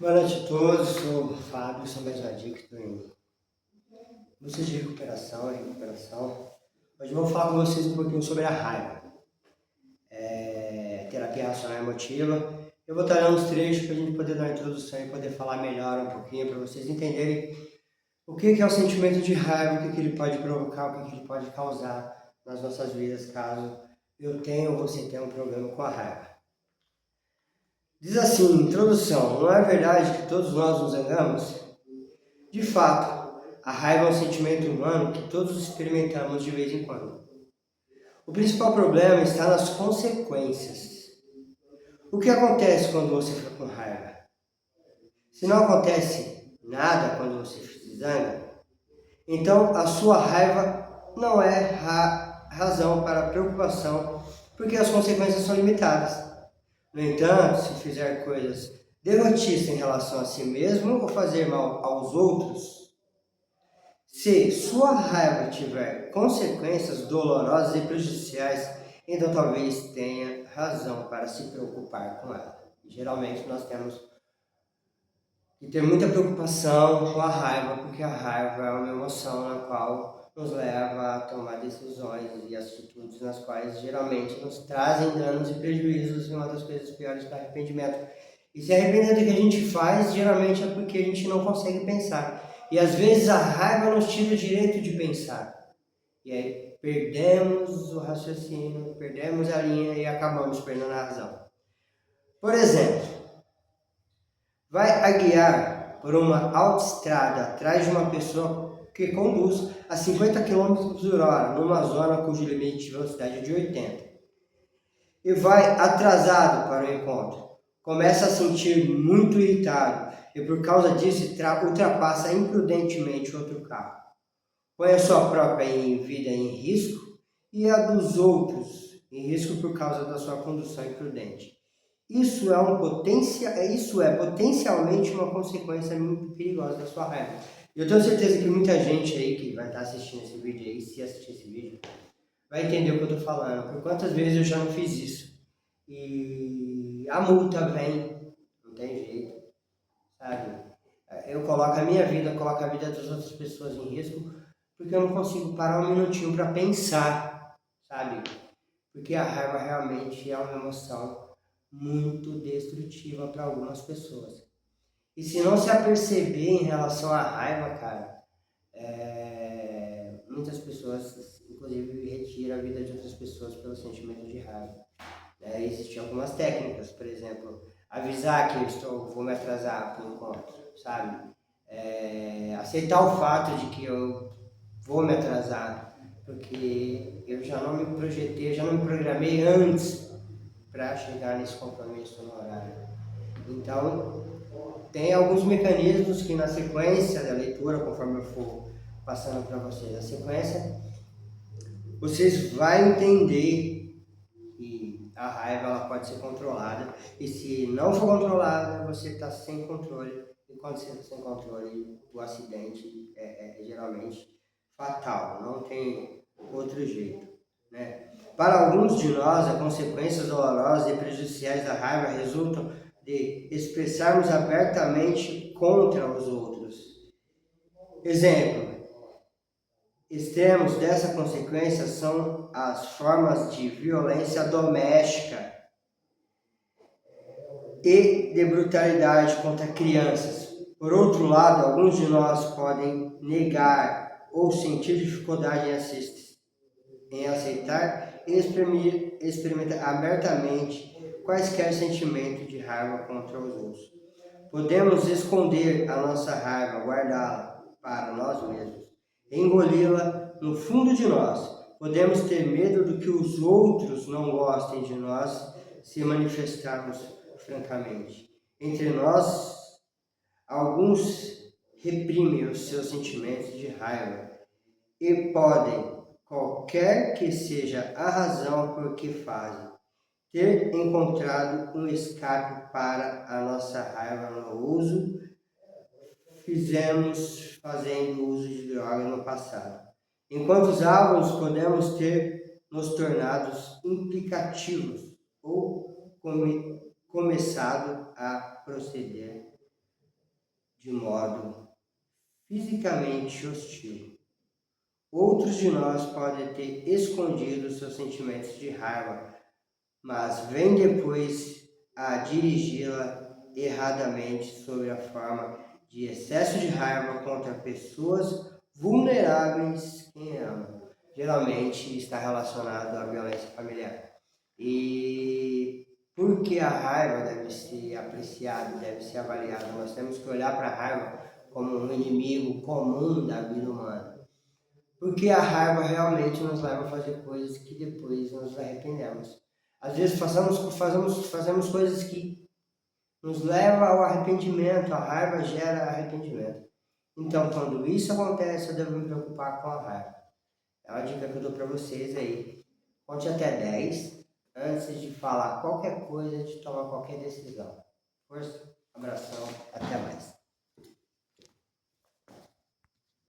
Boa noite a todos, sou o Fábio, sou mais um adicto em busca de recuperação. Hoje eu vou falar com vocês um pouquinho sobre a raiva, terapia racional e emotiva. Eu vou estar dando uns trechos para a gente poder dar uma introdução e poder falar melhor um pouquinho, para vocês entenderem o que é o sentimento de raiva, o que ele pode provocar, o que ele pode causar nas nossas vidas, caso eu tenha ou você tenha um problema com a raiva. Diz assim, introdução: não é verdade que todos nós nos zangamos? De fato, a raiva é um sentimento humano que todos experimentamos de vez em quando. O principal problema está nas consequências. O que acontece quando você fica com raiva? Se não acontece nada quando você se zanga, então a sua raiva não é razão para preocupação, porque as consequências são limitadas. No entanto, se fizer coisas derrotistas em relação a si mesmo ou fazer mal aos outros, se sua raiva tiver consequências dolorosas e prejudiciais, então talvez tenha razão para se preocupar com ela. Geralmente nós temos que ter muita preocupação com a raiva, porque a raiva é uma emoção na qual nos leva a tomar decisões e atitudes nas quais geralmente nos trazem danos e prejuízos, e uma das coisas piores é o arrependimento. E se arrepender do que a gente faz, geralmente é porque a gente não consegue pensar. E às vezes a raiva nos tira o direito de pensar. E aí perdemos o raciocínio, perdemos a linha e acabamos perdendo a razão. Por exemplo, vai a guiar por uma autoestrada atrás de uma pessoa que conduz a 50 km por hora numa zona cujo limite de velocidade é de 80. E vai atrasado para o encontro. Começa a sentir muito irritado e por causa disso ultrapassa imprudentemente outro carro. Põe a sua própria vida em risco e a dos outros em risco por causa da sua condução imprudente. Isso é potencialmente uma consequência muito perigosa da sua raiva. Eu tenho certeza que muita gente aí que vai estar assistindo esse vídeo aí, se assistir esse vídeo, vai entender o que eu estou falando. Por quantas vezes eu já não fiz isso? E a multa vem, não tem jeito, sabe? Eu coloco a minha vida, coloco a vida das outras pessoas em risco, porque eu não consigo parar um minutinho para pensar, sabe? Porque a raiva realmente é uma emoção muito destrutiva para algumas pessoas. E se não se aperceber em relação à raiva, cara, muitas pessoas, inclusive, retiram a vida de outras pessoas pelo sentimento de raiva. Existem algumas técnicas, por exemplo, avisar que vou me atrasar para o encontro, sabe? Aceitar o fato de que eu vou me atrasar, porque eu já não me projetei, já não me programei antes para chegar nesse compromisso no horário. Então, tem alguns mecanismos que na sequência da leitura, conforme eu for passando para vocês a sequência, vocês vão entender que a raiva ela pode ser controlada, e se não for controlada, você está sem controle, e quando você está sem controle, o acidente é geralmente fatal, não tem outro jeito, né? Para alguns de nós, as consequências dolorosas e prejudiciais da raiva resultam de expressarmos abertamente contra os outros. Exemplo: extremos dessa consequência são as formas de violência doméstica e de brutalidade contra crianças. Por outro lado, alguns de nós podem negar ou sentir dificuldade em aceitar e experimentar abertamente quaisquer sentimentos de raiva contra os outros. Podemos esconder a nossa raiva, guardá-la para nós mesmos, engoli-la no fundo de nós. Podemos ter medo do que os outros não gostem de nós se manifestarmos francamente. Entre nós, alguns reprimem os seus sentimentos de raiva e podem, qualquer que seja a razão por que fazem, ter encontrado um escape para a nossa raiva no uso fizemos fazendo uso de drogas no passado. Enquanto usávamos, podemos ter nos tornados implicativos ou começado a proceder de modo fisicamente hostil. Outros de nós podem ter escondido seus sentimentos de raiva, mas vêm depois a dirigi-la erradamente sob a forma de excesso de raiva contra pessoas vulneráveis quem ama. Geralmente está relacionado à violência familiar. E porque a raiva deve ser apreciada, deve ser avaliada, nós temos que olhar para a raiva como um inimigo comum da vida humana. Porque a raiva realmente nos leva a fazer coisas que depois nos arrependemos. Às vezes fazemos coisas que nos levam ao arrependimento, a raiva gera arrependimento. Então, quando isso acontece, eu devo me preocupar com a raiva. É uma dica que eu dou para vocês aí. Conte até 10 antes de falar qualquer coisa, de tomar qualquer decisão. Força, abração.